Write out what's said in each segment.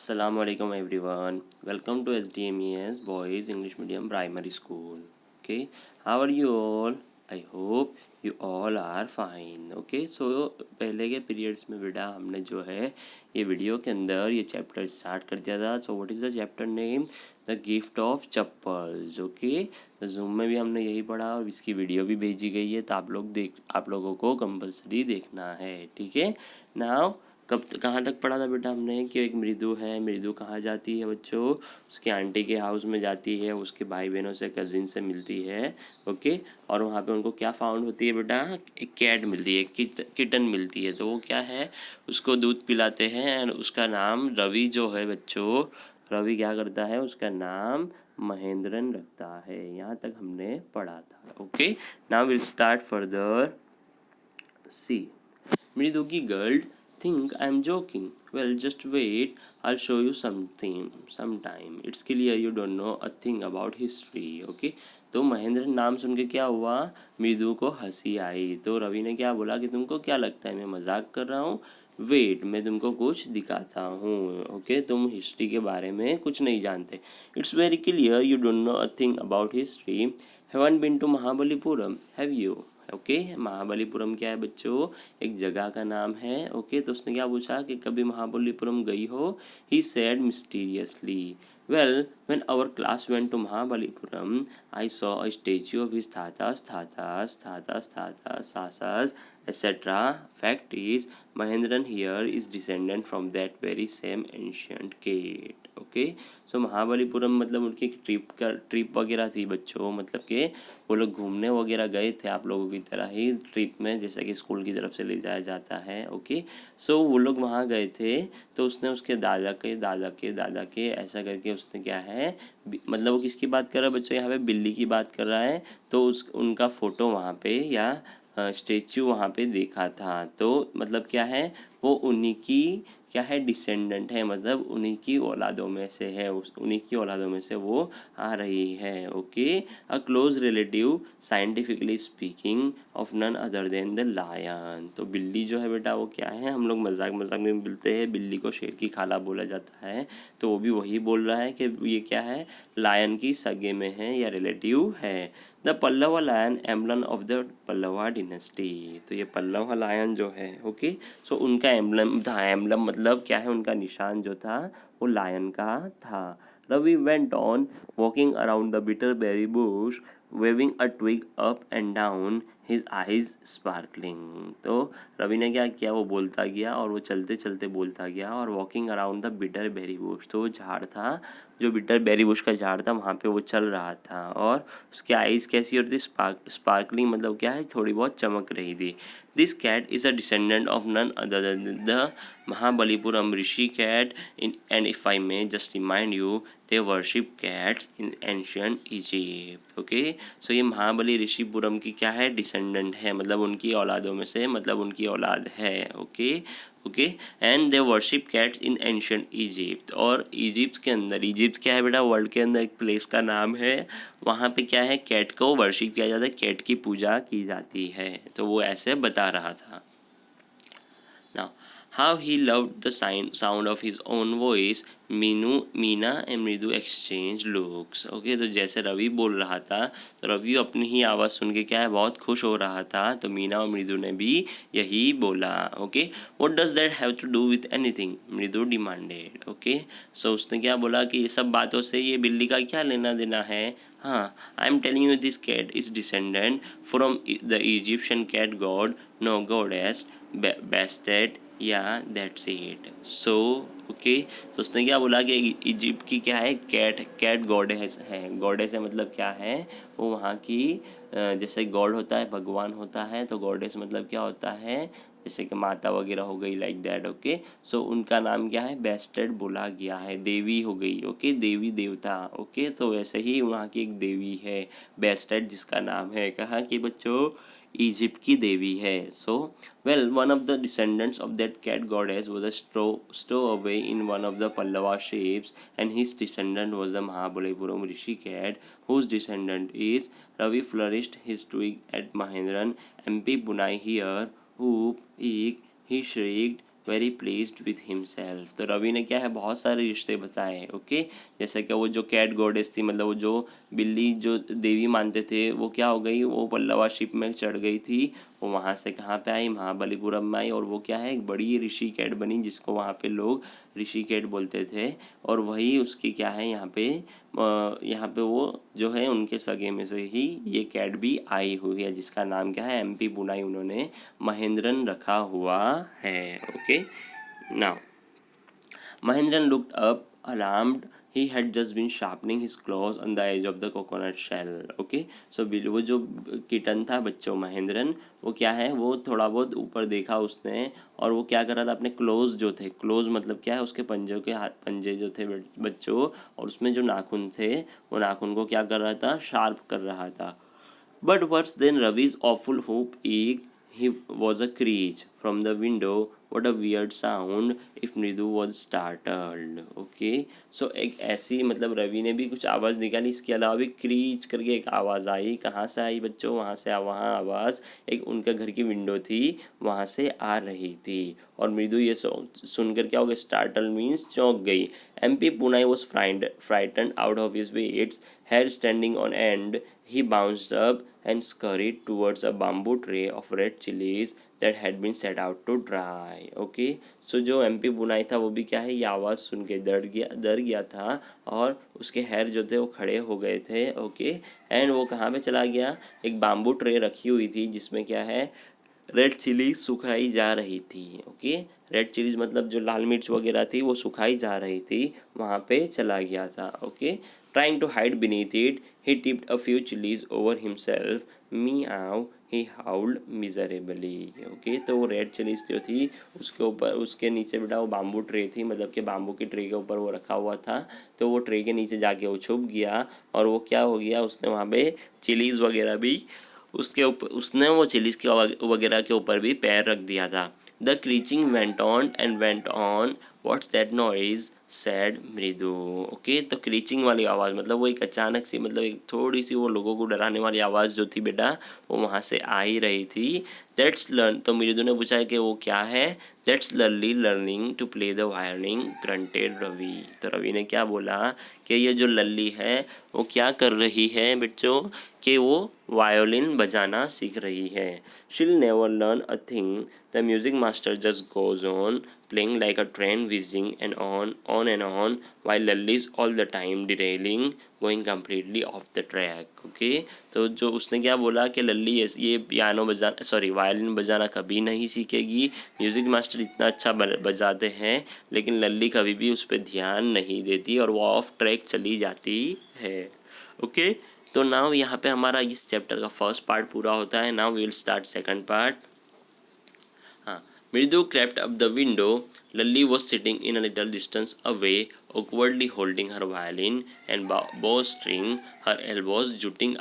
Assalamualaikum everyone. Welcome to SDMES Boys English Medium Primary School. Okay, how are you all? I hope you all are fine. Okay, so पहले के periods में बेटा हमने जो है ये वीडियो के अंदर ये चैप्टर स्टार्ट कर दिया था. So what is the chapter name? The gift of chappals. Okay, तो जूम में भी हमने यही पढ़ा और इसकी वीडियो भी भेजी गई है, तो आप लोगों को कंपलसरी देखना है. ठीक है. नाउ कहाँ तक पढ़ा था बेटा हमने कि एक मृदु है. मृदु कहाँ जाती है बच्चों? उसके आंटी के हाउस में जाती है, उसके भाई बहनों से कजिन से मिलती है. ओके, और वहाँ पे उनको क्या फाउंड होती है बेटा? एक कैट मिलती है, किटन मिलती है. तो वो क्या है, उसको दूध पिलाते हैं एंड उसका नाम रवि जो है बच्चों, रवि क्या करता है, उसका नाम महेंद्रन रखता है. यहाँ तक हमने पढ़ा था. Okay, now will start further. See, Mridu की girl think I'm joking. Well, just wait. I'll show you something sometime. It's clear you don't know a thing about history. Okay? तो महेंद्र नाम सुन के क्या हुआ, मृदु को हंसी आई. तो रवि ने क्या बोला कि तुमको क्या लगता है मैं मजाक कर रहा हूँ? वेट, मैं तुमको कुछ दिखाता हूँ. ओके, तुम हिस्ट्री के बारे में कुछ नहीं जानते. It's very clear you don't know a thing about history. Haven't been to Mahabalipuram, have you? Okay, Mahabalipuram क्या है बच्चों? एक जगह का नाम है. ओके, तो उसने क्या पूछा कि कभी महाबलीपुरम गई हो? He said mysteriously. Well, when our class went to Mahabalipuram I saw a statue of his थाथास etc. Fact is, Mahendran here is descendant from that very same ancient cat. Okay, so Mahabalipuram मतलब उनकी एक ट्रिप वगैरह थी बच्चों. मतलब कि वो लोग घूमने वगैरह गए थे, आप लोगों की तरह ही ट्रिप में, जैसा कि स्कूल की तरफ से ले जाया जाता है. ओके, सो वो लोग वहाँ गए थे. तो उसने उसके दादा के ऐसा करके उसने क्या है, मतलब वो किसकी बात कर रहा है बच्चों? यहाँ पे बिल्ली की बात कर रहा है. तो उनका फ़ोटो वहाँ पे या स्टेच्यू वहाँ पे देखा था. तो मतलब क्या है, वो उन्हीं की क्या है, डिसेंडेंट है, मतलब उन्हीं की औलादों में से है, उन्हीं की औलादों में से वो आ रही है. Okay, a close relative scientifically speaking of none other than the lion. तो बिल्ली जो है बेटा वो क्या है, हम लोग मजाक मजाक में बोलते हैं बिल्ली को शेर की खाला बोला जाता है. तो वो भी वही बोल रहा है कि ये क्या है, लायन की सगे में है या रिलेटिव है. The Pallava lion emblem of the Pallava dynasty. तो ये पल्लवा लायन जो है, ओके, सो उनका एम्बलम था. एम्बलम मतलब क्या है, उनका निशान जो था वो लायन का था. Ravi went on walking around the bitter berry bush waving a twig up and down, his eyes sparkling. तो रवि ने क्या किया, वो बोलता गया और वो चलते चलते बोलता गया. और walking around the bitter berry bush, तो वो झाड़ था, जो बिटर बेरी बुश का झाड़ था वहाँ पे वो चल रहा था. और उसकी आइज़ कैसी होती थी? स्पार्कलिंग मतलब क्या है, थोड़ी बहुत चमक रही थी. This cat is a descendant of none other than the Mahabalipuram rishi cat. And if I may just remind you, they worship cats in ancient Egypt. Okay, so ये महाबली ऋषिपुरम की क्या है, डिसेंडेंट है, मतलब उनकी औलादों में से, मतलब उनकी औलाद है. Okay okay, and they worship cats in ancient Egypt. और इजिप्ट के अंदर, इजिप्ट क्या है बेटा, वर्ल्ड के अंदर एक प्लेस का नाम है. वहाँ पे क्या है, कैट को वर्शिप किया जाता है, कैट की पूजा की जाती है. तो वो ऐसे बता रहा था. Now, how he loved the sound of his own voice. Meena and मृदु एक्सचेंज लुक्स. ओके, तो जैसे रवि बोल रहा था, तो रवि अपनी ही आवाज़ सुन के क्या है, बहुत खुश हो रहा था. तो मीना और मृदु ने भी यही बोला. Okay, what does that have to do with anything, Mridu demanded. Okay, so उसने क्या बोला कि ये सब बातों से ये बिल्ली का क्या लेना देना है. हाँ, I am telling you this cat is descendant from the Egyptian cat god, no goddess Bastet, yeah that's it. So okay, तो उसने क्या बोला कि इजिप्ट की क्या है, कैट गॉडेस है. गॉडेस है मतलब क्या है, वो वहाँ की जैसे गॉड होता है, भगवान होता है, तो गॉडेस मतलब क्या होता है, जैसे कि माता वगैरह हो गई, लाइक दैट. ओके, सो उनका नाम क्या है, बेस्टेड बोला गया है, देवी हो गई. ओके, देवी देवता. ओके, तो वैसे ही वहाँ की एक देवी है बेस्टेड, जिसका नाम है, कहाँ की बच्चों, इजिप्ट की देवी है. So well, one of the descendants of that cat goddess was a stowaway in one of the Pallava ships, and his descendant was the Mahabalipuram Rishi cat, whose descendant is Ravi flourished his twig at Mahendran. MP Bunai here, whoop, eek, he shrieked, very pleased with himself. तो रवि ने क्या है बहुत सारे रिश्ते बताए। Okay, जैसे कि वो जो कैट गॉडेस थी, मतलब वो जो बिल्ली जो देवी मानते थे, वो क्या हो गई, वो पल्लवा शिप में चढ़ गई थी। वो वहाँ से कहाँ पे आई, महाबलीपुरम में आई, और वो क्या है एक बड़ी ऋषि कैट बनी, जिसको वहाँ पे लोग ऋषि कैट बोलते थे। और वही उसकी क्या है यहाँ पे वो जो है उनके सगे में से ही ये कैट भी आई हुई है, जिसका नाम क्या है एमपी बुनाई उन्होंने महेंद्रन रखा हुआ है। Okay, now Mahendran looked up, alarmed. He had just been sharpening his claws on the edge of the coconut shell. Okay, so वो जो किटन था बच्चों महेंद्रन, वो क्या है वो थोड़ा बहुत ऊपर देखा उसने, और वो क्या कर रहा था अपने क्लोज जो थे, क्लोज मतलब क्या है उसके पंजों के हाथ पंजे जो थे बच्चों, और उसमें जो नाखून थे वो नाखून को क्या कर रहा था, शार्प कर रहा था। But worse than Ravi's awful whoop he was a screech from the window. What a weird sound if Mridu was startled. Okay, so एक ऐसी मतलब रवि ने भी कुछ आवाज़ निकाली, इसके अलावा भी क्रीच करके एक आवाज़ आई। कहाँ से आई बच्चों, वहाँ से वहाँ आवाज़ एक उनका घर की विंडो थी वहाँ से आ रही थी। और मृदु ये सुनकर क्या हो गया, स्टार्टल मीन्स चौंक गई। MP Punai was frightened out of his wits, hair standing on end. He bounced up and scurried towards a bamboo tray of red chilies that had been set out to dry. Okay, so जो MP बुनाई था वो भी क्या है ये आवाज़ सुन के डर गया था, और उसके हेयर जो थे वो खड़े हो गए थे। ओके, एंड वो कहाँ पे चला गया, एक बाम्बू ट्रे रखी हुई थी जिसमें क्या है रेड चिली सुखाई जा रही थी। ओके, रेड चिलीज मतलब जो लाल मिर्च वगैरह थी वो सुखाई जा रही थी, वहाँ पे चला गया था। Okay, trying to hide beneath it he tipped a few chillies over himself, miaow he हाउल्ड miserably. Okay, तो वो रेड चिलीज जो थी उसके ऊपर उसके नीचे बेटा वो बाम्बू ट्रे थी, मतलब कि बाम्बू की ट्रे के ऊपर वो रखा हुआ था, तो वो ट्रे के नीचे जाके वो छुप गया, और वो क्या हो गया उसने वहाँ पे चिलीज़ वगैरह भी उसके ऊपर उसने वो चिलीज के वगैरह के ऊपर भी पैर रख दिया था। The screeching went on and went on, what's that noise said Mridu. Okay, तो क्रीचिंग वाली आवाज़ मतलब वो एक अचानक सी मतलब एक थोड़ी सी वो लोगों को डराने वाली आवाज़ जो थी बेटा वो वहाँ से आ ही रही थी। दैट्स लर्न, तो मृदु ने पूछा कि वो क्या है। That's Lalli learning to play the violin, grunted Ravi. तो रवि ने क्या बोला कि ये जो लल्ली है वो क्या कर रही है बच्चों, कि वो वायोलिन बजाना सीख रही है। शील never learn a thing, the music master just goes on playing like a train whizzing and on and on, while Lally is all the time derailing, going completely off the track. Okay, तो जो उसने क्या बोला कि लल्ली ये piano बजाना sorry violin बजाना कभी नहीं सीखेगी, म्यूज़िक मास्टर इतना अच्छा बजाते हैं, लेकिन लल्ली कभी भी उस पर ध्यान नहीं देती और वो ऑफ ट्रैक चली जाती है। ओके, तो नाउ यहाँ पे हमारा इस चैप्टर का फर्स्ट पार्ट पूरा होता है। Now we will start second part. हाँ, Mridu crept up the window. Lally was sitting in a little distance away, awkwardly holding her violin and bowstring, her elbows jutting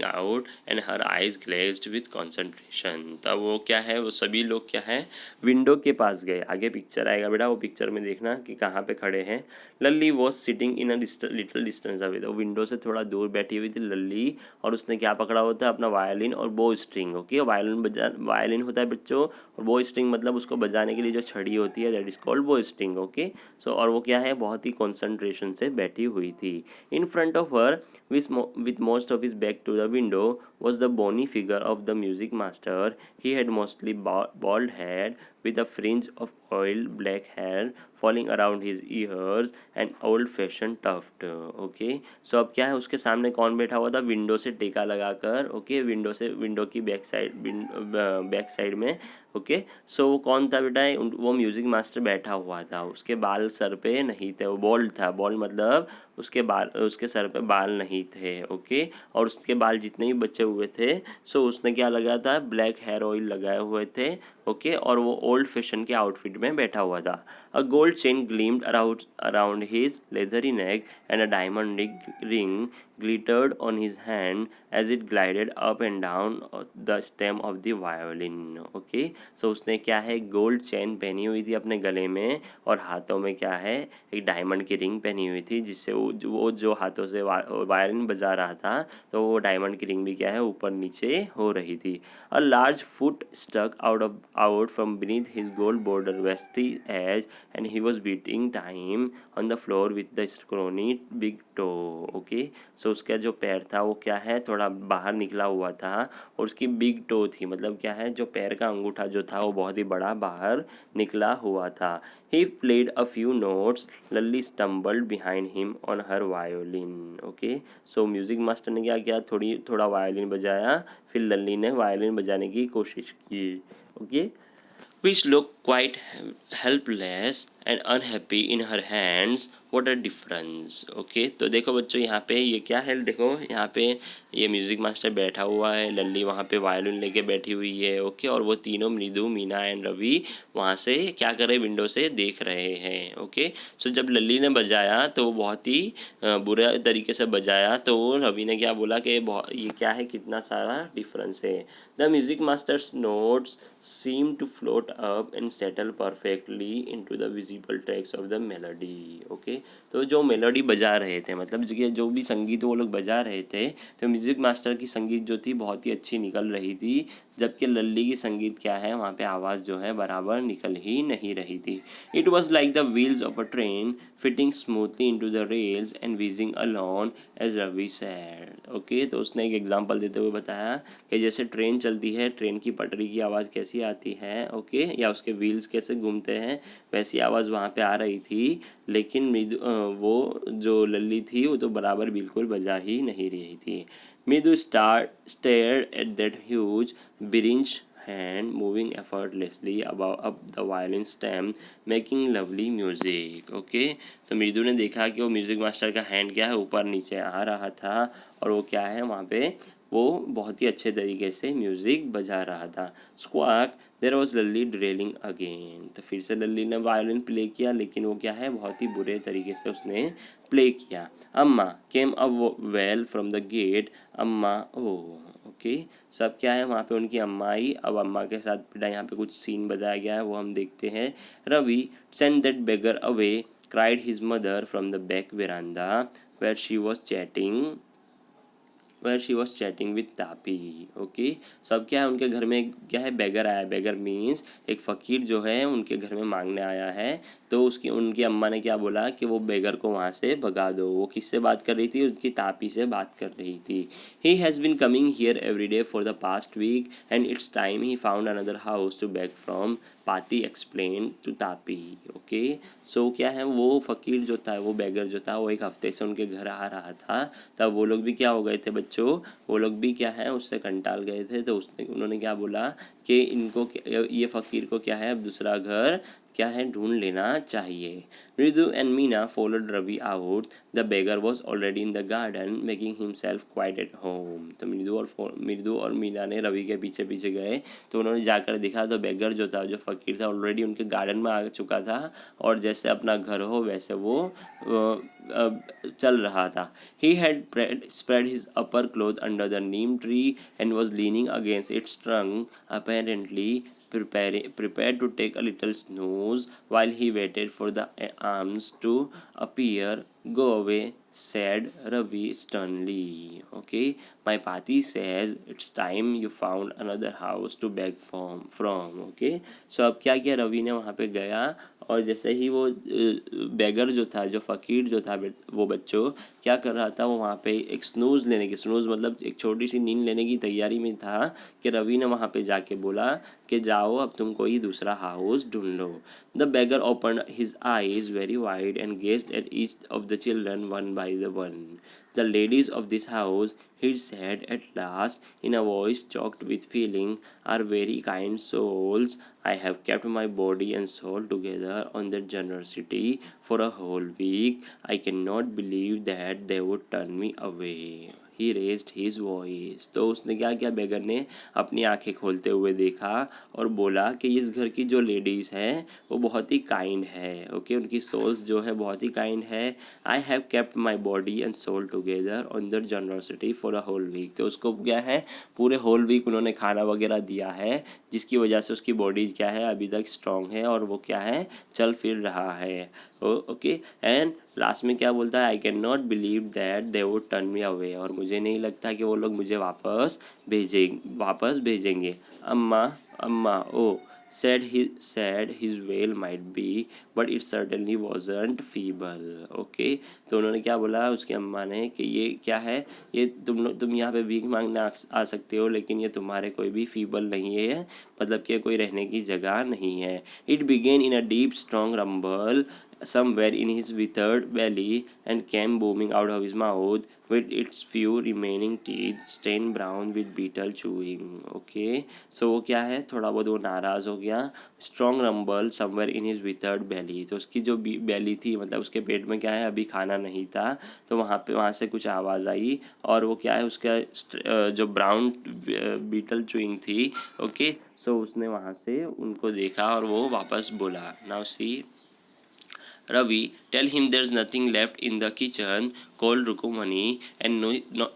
out, and her eyes glazed with concentration. तब वो क्या है, वो सभी लोग क्या है विंडो के पास गए। आगे पिक्चर आएगा बेटा, वो पिक्चर में देखना कि कहाँ पे खड़े हैं। Lalli was sitting in a little distance away, तो विंडो से थोड़ा दूर बैठी हुई थी लल्ली, और उसने क्या पकड़ा होता है अपना वायलिन और बो स्ट्रिंग। ओके, वायलिन होता है बच्चों, और बो स्ट्रिंग मतलब उसको बजाने के लिए जो छड़ी होती है दैट इज कॉल्ड बो स्ट्रिंग। ओके, सो और वो क्या है बहुत ही कॉन्सेंट्रेशन से बैठी हुई थी। In front of her with most of his back to the window was the bony figure of the music master. He had mostly bald head with a fringe of oiled black hair falling around his ears and old fashioned tuft. Okay, so अब क्या है उसके सामने कौन बैठा हुआ था, window से टेका लगाकर। ओके, विंडो की बैक साइड में। ओके, सो वो कौन था बेटा, वो म्यूज़िक मास्टर बैठा हुआ था। उसके बाल सर पे नहीं थे, वो बॉल्ड था। बॉल्ड मतलब उसके सर पे बाल नहीं थे। ओके, और उसके बाल जितने भी बचे हुए थे, सो उसने क्या लगाया था, ब्लैक हेयर ऑयल लगाए हुए थे। ओके, और वो ओल्ड फैशन के आउटफिट में बैठा हुआ था। A gold chain gleamed around his leathery neck and a diamond ring glittered on his hand as it glided up and down the stem of the violin. Okay, so उसने क्या है, gold chain पहनी हुई थी अपने गले में और हाथों में क्या है, एक डायमंड की रिंग पहनी हुई थी, जिससे वो जो हाथों से वायलिन बजा रहा था तो वो डायमंड की रिंग भी क्या है ऊपर नीचे हो रही थी. A large foot stuck out from beneath his gold border vesty edge and he was beating time on the floor with the scrawny big toe. Okay, so उसका जो पैर था वो क्या है थोड़ा बाहर निकला हुआ था और उसकी बिग टो थी, मतलब क्या है जो पैर का अंगूठा जो था वो बहुत ही बड़ा बाहर निकला हुआ था. He played a few notes. Lally stumbled behind him on her violin. Okay, so music master ने क्या किया, थोड़ा वायलिन बजाया, फिर लल्ली ने वायलिन बजाने की कोशिश की. Okay, which looked quite helpless and unhappy in her hands. What a difference. Okay, तो देखो बच्चों यहाँ पे ये क्या है, देखो यहाँ पे ये म्यूज़िक मास्टर बैठा हुआ है, लल्ली वहाँ पे वायलिन लेके बैठी हुई है. ओके, और वो तीनों मृदु, मीना एंड रवि वहाँ से क्या कर रहे, विंडो से देख रहे हैं. ओके, सो जब लल्ली ने बजाया तो वो बहुत ही बुरे तरीके से बजाया, तो रवि ने क्या बोला कि ये क्या है, कितना सारा डिफरेंस है. The music masters notes seem to float up and settle perfectly into the visible tracks of the melody. Okay, तो जो मेलोडी बजा रहे थे, मतलब जो भी संगीत वो लोग बजा रहे थे, तो म्यूज़िक मास्टर की संगीत जो थी बहुत ही अच्छी निकल रही थी, जबकि लल्ली की संगीत क्या है वहाँ पे आवाज़ जो है बराबर निकल ही नहीं रही थी. It was like the wheels of a train fitting smoothly into the rails and wheezing along as Ravi said. Okay, तो उसने एक एग्जाम्पल देते हुए बताया कि जैसे ट्रेन चलती है, ट्रेन की पटरी की आवाज़ कैसी आती है, ओके, या उसके व्हील्स कैसे घूमते हैं, वैसी आवाज़ वहाँ पे आ रही थी, लेकिन वो जो लल्ली थी वो तो बराबर बिल्कुल बजा ही नहीं रही थी. Midhu stared at that huge Birinch hand moving effortlessly up the violin stem, making lovely music. Okay, तो मृदु ने देखा कि वो म्यूज़िक मास्टर का हैंड क्या है ऊपर नीचे आ रहा था और वो क्या है वहाँ पे वो बहुत ही अच्छे तरीके से म्यूज़िक बजा रहा था. स्क्वाक, देयर वॉज लल्ली ड्रेलिंग अगेन. तो फिर से लल्ली ने वायलिन प्ले किया, लेकिन वो क्या है बहुत ही बुरे तरीके से उसने प्ले किया. Amma came a well from the gate. Amma, oh okay, सब क्या है वहाँ पे उनकी अम्मा आई. अब अम्मा के साथ बेटा यहाँ पे कुछ सीन बताया गया है वो हम देखते हैं. Ravi, send that beggar away, cried his mother from the back veranda where she was chatting with Tapi. Okay, so अब क्या है उनके घर में क्या है, बेगर आया. बेगर मीन्स एक फ़कीर जो है उनके घर में मांगने आया है, तो उनकी अम्मा ने क्या बोला कि वो बेगर को वहाँ से भगा दो. वो किससे बात कर रही थी, उनकी तापी से बात कर रही थी. He has been coming here every day for the past week and it's time he found another house to beg from. Paati explain to तापी. ओके, सो क्या है वो फ़कीर जो था, वो बेगर जो था, वो एक हफ्ते से उनके घर आ रहा था. तब वो लोग भी क्या हो गए थे बच्चों, वो लोग भी क्या है उससे कंटाल गए थे. तो उन्होंने क्या बोला कि इनको ये फ़कीर को क्या है अब दूसरा घर क्या है ढूंढ लेना चाहिए. Mridu and Meena followed Ravi out. The beggar was already in the garden making himself quite at home. तो मृदु और मीना ने रवि के पीछे पीछे गए, तो उन्होंने जाकर देखा तो बेगर जो था, जो फ़कीर था, ऑलरेडी उनके गार्डन में आ चुका था और जैसे अपना घर हो वैसे वो चल रहा था. He had spread his upper cloth under the neem tree and was leaning against its trunk, apparently prepared to take a little snooze while he waited for the arms to appear. Go away, said Ravi sternly. Okay, my Pati says it's time you found another house to beg from. Okay, so अब क्या किया, रवि ने वहाँ पे गया और जैसे ही वो बेगर जो था, जो फ़कीर जो था, वो बच्चों क्या कर रहा था, वो वहाँ पे एक स्नूज़ मतलब एक छोटी सी नींद लेने की तैयारी में था कि रवि ने वहाँ पे जाके बोला कि जाओ अब तुम कोई दूसरा हाउस ढूंढ लो. The beggar open his eyes very wide and gazed at each of the children one by the one. The ladies of this house, he said at last in a voice choked with feeling, are very kind souls. I have kept my body and soul together on their generosity for a whole week. I cannot believe that they would turn me away. He raised his voice. तो उसने क्या किया, बेगर ने अपनी आंखें खोलते हुए देखा और बोला कि इस घर की जो लेडीज़ हैं वो बहुत ही काइंड है। ओके, उनकी सोल्स जो है बहुत ही काइंड है। I have kept my body and soul together on their generosity for a whole week. तो उसको क्या है, पूरे होल वीक उन्होंने खाना वगैरह दिया है, जिसकी वजह से उसकी बॉडी क्या है अभी तक स्ट्रांग है और वो क्या है चल फिर रहा है। ओके, एंड लास्ट में क्या बोलता है, I can not believe that they would turn me away. और मुझे नहीं लगता कि वो लोग मुझे वापस भेजेंगे। अम्मा अम्मा ओ said his wail might be but it certainly wasn't feeble। Okay, तो उन्होंने क्या बोला उसकी अम्मा ने कि ये क्या है, ये तुम यहाँ पे भीख मांगने आ सकते हो, लेकिन ये तुम्हारे कोई भी फीबल नहीं है, मतलब कि कोई रहने की जगह नहीं है। It began in a deep strong rumble somewhere in his withered belly and came booming out of his mouth with its few remaining teeth stained brown with beetle chewing। Okay, so वो क्या है, थोड़ा बहुत वो नाराज़ हो गया। Strong rumble somewhere in his withered belly, तो उसकी जो बेली थी, मतलब उसके पेट में क्या है अभी खाना नहीं था, तो वहाँ से कुछ आवाज़ आई और वो क्या है उसका जो ब्राउन बीटल चूइंग थी। ओके, सो उसने वहाँ से उनको देखा और वो वापस बोला, now see Ravi, tell him there's nothing left in the kitchen. Call Rukumani and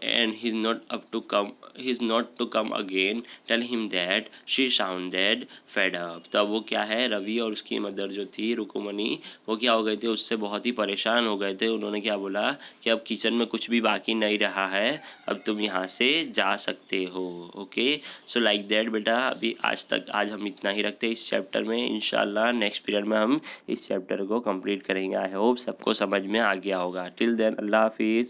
and he's not to come again. Tell him that she sounded fed up। तब वो क्या है, रवि और उसकी मदर जो थी रुकुमनी, वो क्या हो गए थे, उससे बहुत ही परेशान हो गए थे। उन्होंने क्या बोला कि अब किचन में कुछ भी बाकी नहीं रहा है, अब तुम यहाँ से जा सकते हो। ओके, सो लाइक दैट बेटा, अभी आज हम इतना ही रखते हैं इस चैप्टर में। इंशाल्लाह नेक्स्ट पीरियड में हम इस चैप्टर को कंप्लीट करेंगे। आई होप सबको समझ में आ गया होगा। टिल देन अल्लाह हाफिज़।